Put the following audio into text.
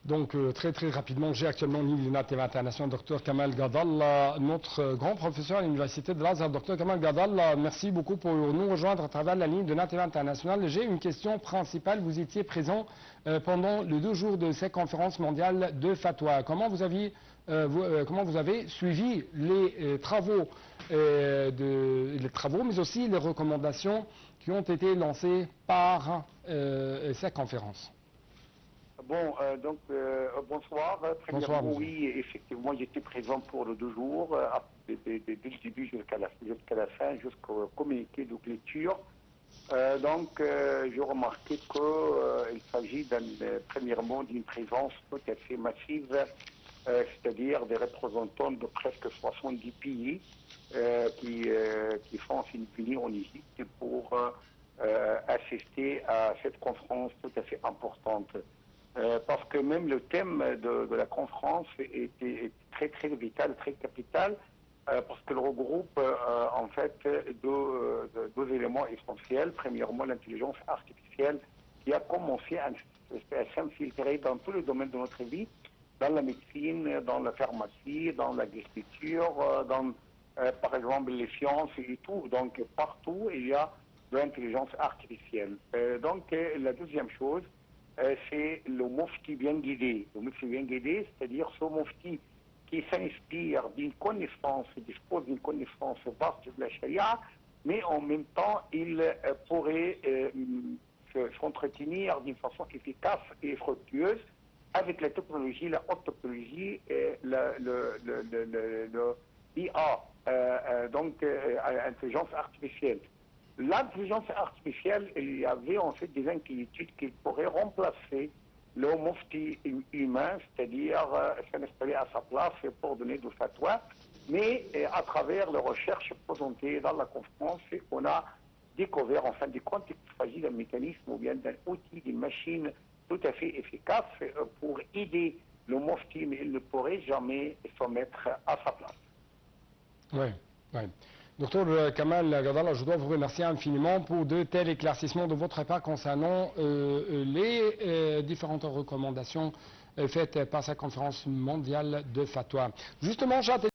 Donc, très rapidement, j'ai actuellement en ligne l'UNATV International, Dr Kamal Gadal, notre grand professeur à l'Université de l'Azhar. Dr Kamal Gadal, merci beaucoup pour nous rejoindre à travers la ligne de l'UNATV International. J'ai une question principale. Vous étiez présent pendant les 2 jours de cette conférence mondiale de fatwa. Comment vous avez suivi les travaux, mais aussi les recommandations qui ont été lancées par cette conférence? Bon, bonsoir. Bonsoir, Premièrement, oui, effectivement, j'étais présent pour les 2 jours, dès le début jusqu'à la fin, jusqu'au communiqué de clôture. Je remarquais qu'il s'agit premièrement d'une présence tout à fait massive, c'est-à-dire des représentants de presque 70 pays qui sont venus en Égypte pour assister à cette conférence tout à fait importante. Parce que même le thème de la conférence est très vital, très capital, parce qu'elle regroupe en fait deux éléments essentiels. Premièrement, l'intelligence artificielle qui a commencé à s'infiltrer dans tous les domaines de notre vie, dans la médecine, dans la pharmacie, dans l'agriculture, dans par exemple les sciences et tout. Donc partout il y a de l'intelligence artificielle. La deuxième chose, c'est le mufti bien guidé. Le mufti bien guidé, c'est-à-dire ce mufti qui s'inspire d'une connaissance, dispose d'une connaissance vaste de la charia, mais en même temps, il pourrait s'entretenir d'une façon efficace et fructueuse avec la technologie, la haute technologie, l'IA, intelligence artificielle. L'intelligence artificielle, il y avait en fait des inquiétudes qui pourraient remplacer le mufti humain, c'est-à-dire s'installer à sa place pour donner du fatwa. Mais à travers les recherches présentées dans la conférence, on a découvert en fin de compte qu'il s'agit d'un mécanisme ou bien d'un outil, d'une machine tout à fait efficace pour aider le mufti, mais il ne pourrait jamais se mettre à sa place. Oui. Docteur Kamal Gadal, je dois vous remercier infiniment pour de tels éclaircissements de votre part concernant les différentes recommandations faites par cette conférence mondiale de fatwa. Justement,